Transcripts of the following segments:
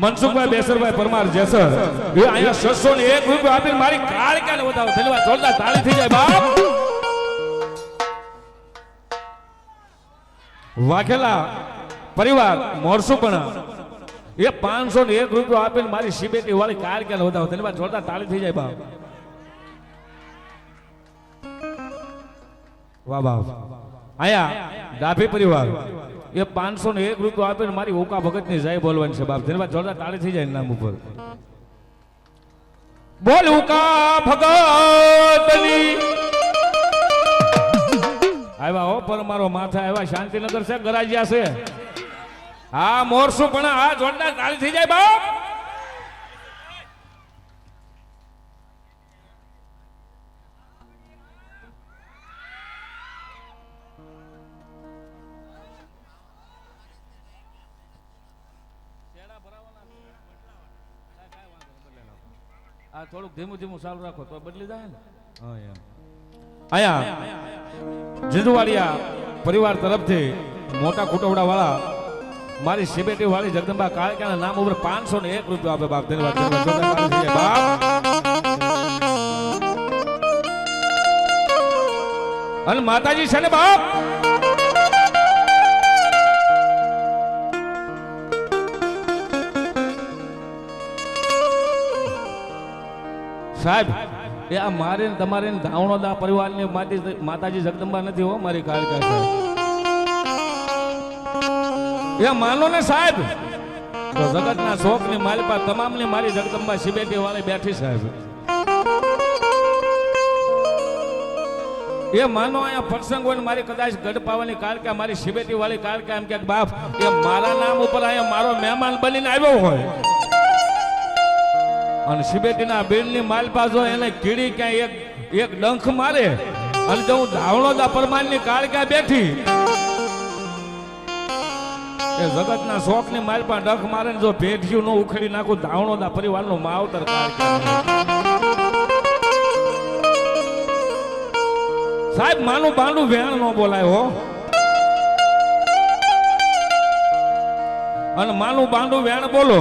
મનસુખભાઈ બેસરભાઈ પરમાર જેસર એ અહીંયા 601 રૂપિયા આપીને મારી કાર ક્યાં વધાવો ધન્યવાદ જોરદાર તાળી થઈ જાય બાપ વાઘેલા પરિવાર મોરસુપણા એ 501 રૂપિયા આપીને મારી શિબેટી વાળી કાર ક્યાં વધાવો ધન્યવાદ જોરદાર તાળી થઈ જાય બાપ વાહ બાપ આયા ડાભી પરિવાર એ 501 રૂપિયા આપીને મારી ઓકા ભગત ની જય બોલવાની છે બાપ ધન્યવાદ જોરદાર તાળી થઈ જાય નામ ઉપર બોલ ઓકા ભગત ની આવ્યા હો પર મારો માથા આવ્યા શાંતિનગર છે ગરાજિયા છે હા મોરસુ પણ હા જોરદાર તાળી થઈ જાય બાપ આ થોડુંક ધીમું ધીમું ચાલુ રાખો તો બદલી જાય ને અહીંયા જીંદવાડિયા પરિવાર તરફથી મોટા કુટવડા વાળા મારી શિબેટી વાળી જગદંબા કાળકાના નામ ઉપર 501 રૂપિયા આપે બાપ ધન્યવાદ બાપ અને માતાજી છે ને બાપ સાહેબ એ આ મારે તમારે ધાવણોદા પરિવારની માતાજી જગદંબા નથી હો મારી કાળકા સાહેબ એ માનો ને સાહેબ તો જગતના શોખની માલિપા તમામની મારી જગદંબા શિબેટી વાળી બેઠી સાહેબ એ માનો અહીંયા પ્રસંગ હોય મારી કદાચ ગઢ પાવાની કાળકા મારી શિબેટી વાળી કાળકા એમ કે બાપ એ મારા નામ ઉપર અહીંયા મારો મહેમાન બનીને આવ્યો હોય અને શિબેટીના બેનની માલપા જો એને કીડી ક્યાંય એક ડંખ મારે અને જો હું ધાવણોદા પરમારની કાળકા બેઠી એ જગતના શોખની માલપા ડંખ મારે ને જો ભેઠિયું ન ઉખેડી નાખું ધાવણોદા પરિવારનો માવતર કાળકા સાહેબ માનું બાંડું વેણ ન બોલાય હો અને માનું બાંડું વેણ બોલો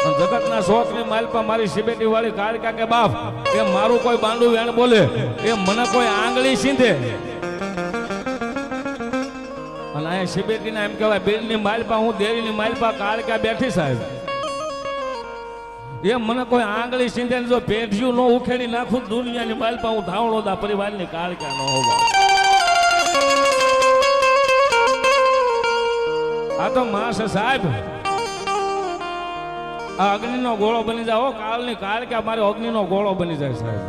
જગતના શોખની માલપા મારી શિબેટી વાળી કાળકા કે બાપ એ મારું કોઈ બાંડું વેણ બોલે એ મને કોઈ આંગળી સીંધે અને અહીંયા શિબેટીના એમ કહેવાય બેલની માલપા હું દેરીની માલપા કાળકા બેઠી સાહેબ એ મને કોઈ આંગળી સીંધે જો પેઢિયું ન ઉખેડી નાખું દુનિયાની માલપા હું ધાવણોદા પરિવારની કાળકા ન હોવા આ તો માસ સાહેબ આ અગ્નિનો ગોળો બની જાય હો કાળની કાળકા મારે અગ્નિનો ગોળો બની જાય સાહેબ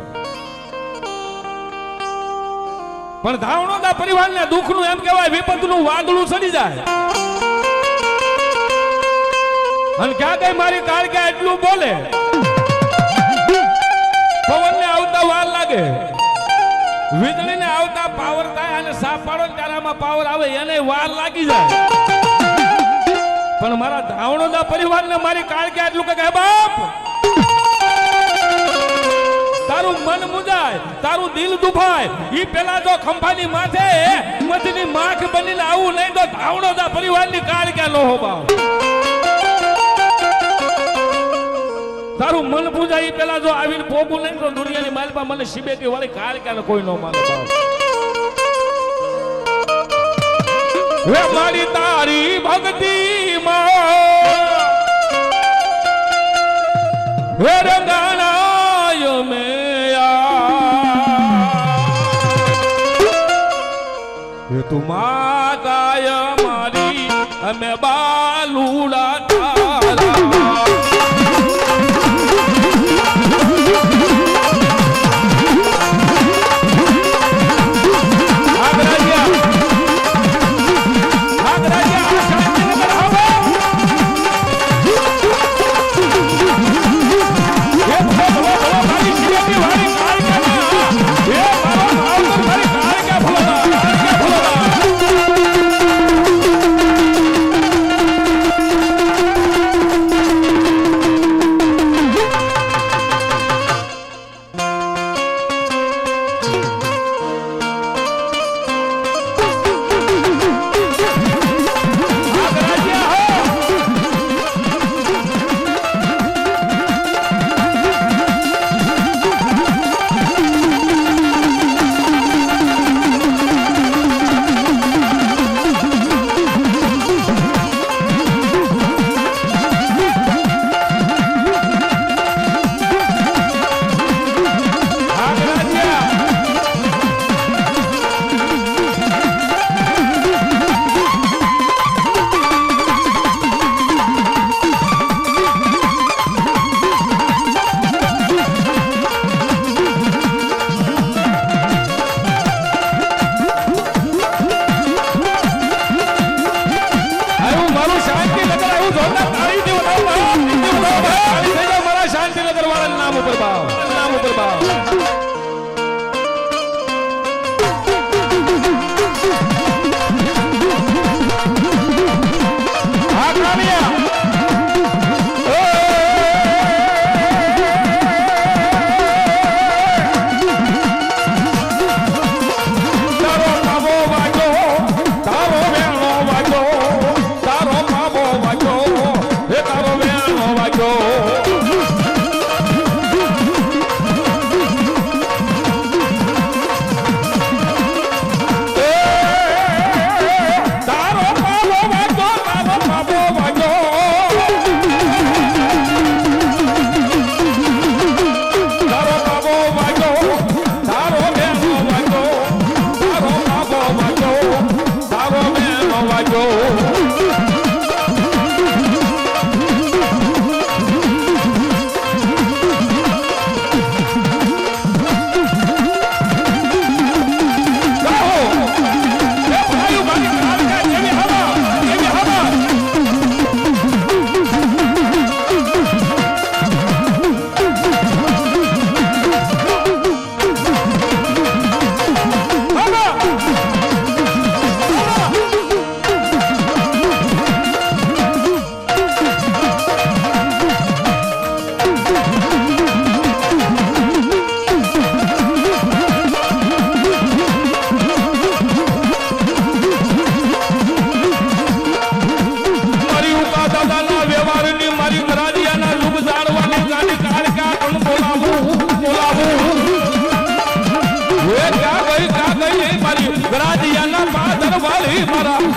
પણ ધાવણોદા પરિવારને દુઃખનું એમ કહેવાય વિપતનું વાદળું ચડી જાય અને ક્યાં ગઈ મારી કાળકા એટલું બોલે પવનને આવતા વાર લાગે વીજળીને આવતા પાવર થાય અને સાપ પાડો ત્યારે આમાં પાવર આવે એને વાર લાગી જાય પણ મારા ધાવણોદા પરિવારને મારી કાળકા એટલું કે બાપ તારું મન મુજાય તારું દિલ દુભાય ઈ પેલા જો ખંભાની માથે મધની માખ બનીને આવું નહીં તો ધાવણોદા પરિવારની કાળકા નો હો બાપ તારું મન પૂજાય ઈ પેલા જો આવીને પોગું નહીં તો દુનિયાની માલપા મને શિબેટી વાળી કાળકાને કોઈ નો માને બાપ વે મારી તારી ભક્તિ वे रंगानाय में ये तुम गाय मारी हमें बालूड़ा तारा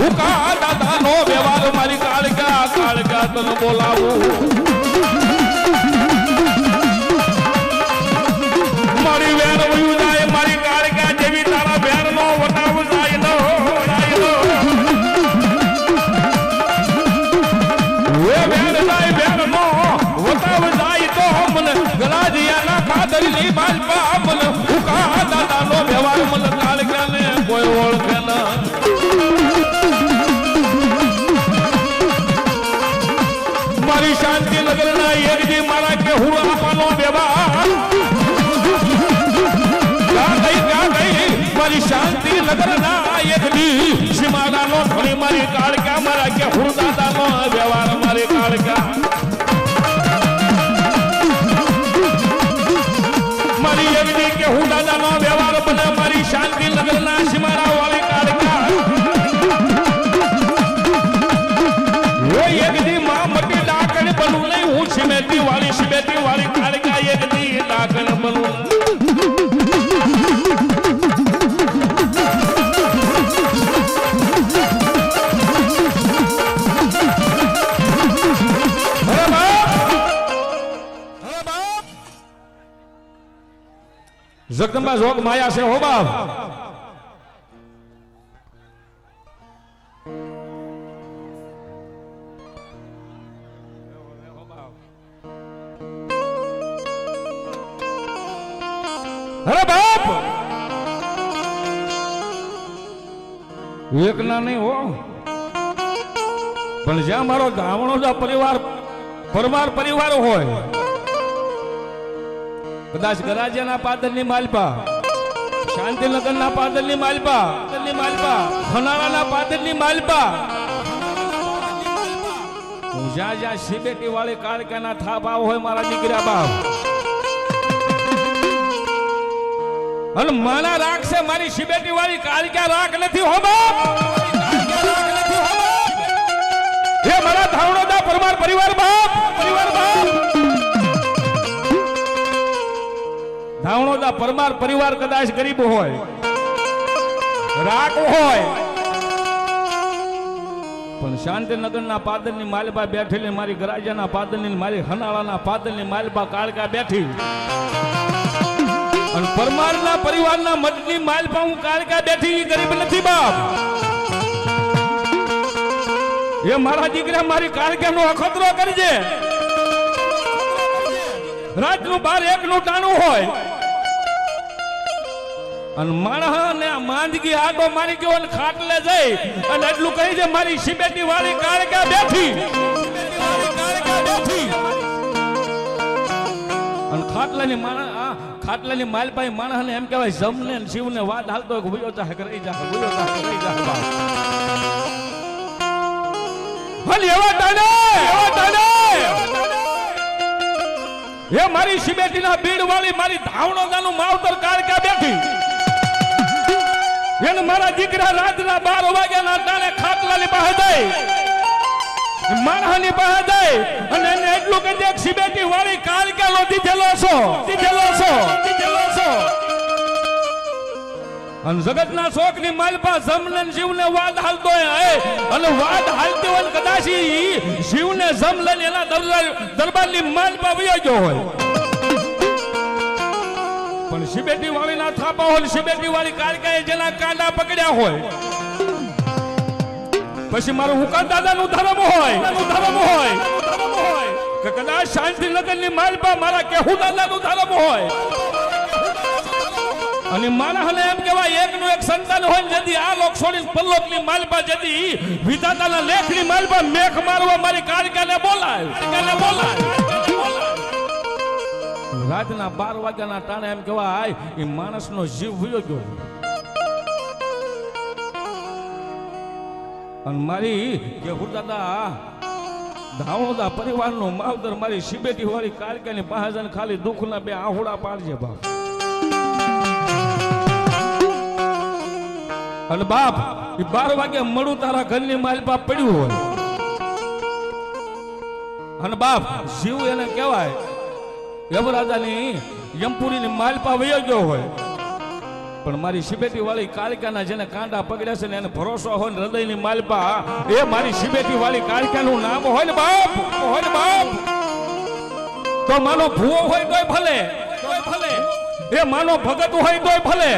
હુકા દાદાનો વ્યવહાર મારી કાળકા તને બોલાવું મારી વેર વયું જાય મારી કાળકા જેવી તારા વેર નો વટાવ જાય નો વેર નો વટાવ જાય તો મને ગલાજીયાના પાદરની બાજપા મને હુકા દાદાનો વ્યવહાર મને કાળકાને કોઈ ઓળખે ના મારી શાંતિ નગરના એકજી મારા કે હું આપવાનો વ્યવહાર મારી શાંતિ નગરના એકજી સીમાડાનો થોડી મારી કાળકા મારા કે હું દાદાનો વ્યવહાર મારી કાળકા મારી એકજી કે હું દાદાનો વ્યવહાર બને મારી શાંતિ નગરના સીમાડા વાળી કાળકા એકદી માં મટી ડાકણ બનું નહીં હું સિમેટી વાળી કાળકા એકદી ડાકણ બનું જગદંબા જોગ માયા છે હો બાપ અરે બાપ એક ના નહીં હો પણ જ્યાં મારો ધાવણો પરિવાર પરિવાર હોય કદાચ ગરાજાના પાદરની માલપા શાંતિનગરના પાદરની માલપા ખનાળાના પાદરની માલપા જ્યાં જ્યાં સિબેટી વાળી કાળકાના થાપ આવ હોય મારા દીકરા બાપ અને માના રાખશે મારી સિબેટી વાળી કાળકા રાખ નથી હો બાપ હે મારા ધાવણોદા પરિવાર બાપ ધાવણોદા પરિવાર કદાચ ગરીબ હોય રાખ હોય પણ શાંતિનગરના પાદરની માલબા બેઠેલી મારી ગરાજાના પાદરની મારી હનાળાના પાદરની માલબા કાળકા બેઠી અને પરમારના પરિવારના મઠની માલબા હું કાળકા બેઠી ગરીબ નથી બાપ એ મારા દીકરા મારી કાળકાનો અખતરો કરજે રાતનું 12-1 નું ટાણું હોય અને માણસ ને માંદગી આડો મારી ગયો અને ખાટલે જઈ અને એટલું કહી છે મારી સિબેટી વાળી કાળકા બેઠી અને ખાટલાની માલપાઈ માણસ ને એમ કહેવાય જમને શિવને વાત હાલતો ભૂયો ચાહે કરી જા એવા ટાણે હે મારી સિબેટીના બીડ વાળી મારી ધાવણોદાનું માવતર કાળકા બેઠી એને મારા દીકરા રાતના 12 વાગ્યાના ટાણે ખાટલાની પાસે જાય માણસની પાસે જાય અને એને એટલું કે જે સિબેટી વાળી કાળકાનો દીધેલો છો અને જગતના શોકની માલપા જમને શિવને વાદ હાલતો અને વાદ હાલતી હોય કદાચ શિવને જમ લઈને એના દરબારની માલપા વયો ગયો હોય પણ સિબેટી વાળી ના થાપા હોય સિબેટી વાળી કાળકાએ જેના કાંડા પકડ્યા હોય પછી મારું હુકા દાદાનું ધર્મ હોય કે કદાચ શાંતિનગરની માલપા મારા કેહુ દાદાનું ધર્મ હોય અને માણસને એમ કહેવાય એકનું એક સંતાન હોય જદી આ લોક છોડીને પલ્લોકની માલપા જદી વિધાતાના લેખની માલપા મેખ મારવા મારી કાળકાને બોલાય રાતના 12 વાગ્યાના ટાણે એમ કહેવાય એ માણસનો જીવ વયો ગયો અને મારી કે હુદાદા ધાવણોદા પરિવારનો માવતર મારી સિબેટી વાળી કાળકાની પાસે ખાલી દુઃખના 2 આહુડા પાડજે બાપ અને બાપ એ 12 વાગે મળું તારા ઘરની માલપા પડ્યું હોય અને બાપ જીવ એને કહેવાય યમરાજાની યમપુરીની માલપા વયો ગયો હોય પણ મારી શિબેટી વાળી કાળિકાના જેને કાંડા પકડ્યા છે ને એને ભરોસો હોય ને હૃદયની માલપા એ મારી શિબેટી વાળી કાળિકાનું નામ હોય ને બાપ તો માનો ભૂવો હોય તોય ભલે એ માનો ભગત હોય તોય ભલે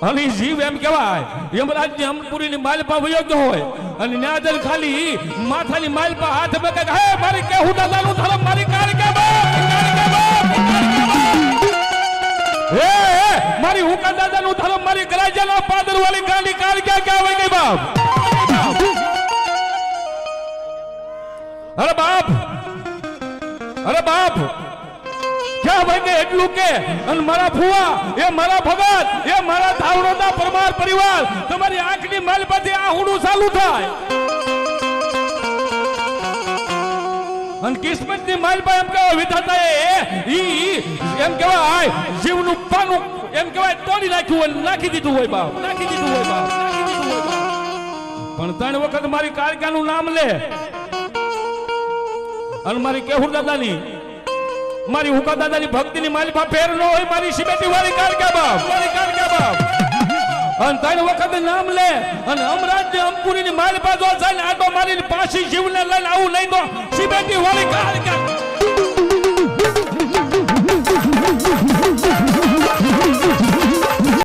અને જીવ એમ કહેવાય યમરાજની અમપુરીની માલપા વયો ગયો હોય અને ન્યાદલ ખાલી માથાની માલપા હાથ મેકે હે મારી કેહુ દાદાનું ધર્મ મારી કાળિકા બાપ હે મારી હુકા દાદાનું ધર્મ મારી ગરાજાનો પાદર વાળી કાળી કાળિકા કહેવાય નહીં બાપ અરે બાપ ક્યાં ભાઈ કે એટલું કે અને મારા ફુવા એ મારા ભગત એ મારા ધાવણોના પરમાર પરિવાર તમારી આંખની માલપાથી આ હુડું ચાલુ થાય અને કિસ્મતની માલપા એમ કહેવાય વિધાતા ઈ એમ કહેવાય જીવનું પાનું એમ કહેવાય તોડી નાખ્યું હોય નાખી દીધું હોય બાપ પણ 3 વખત મારી કાળિકાનું નામ લે અને મારી કેહુર દાદાની મારી હુકા દાદાની ભક્તિની માલપા ફેર ન હોય મારી શિબેટી વાળી કાળિકા બાપ અને 3 વખત નામ લે અને અમરાજની અમપુરીની માલપા જો જાય ને આટો મારીને પાછી જીવને લઈને આવું નહીં તો શિબેટી વાળી કાળિકા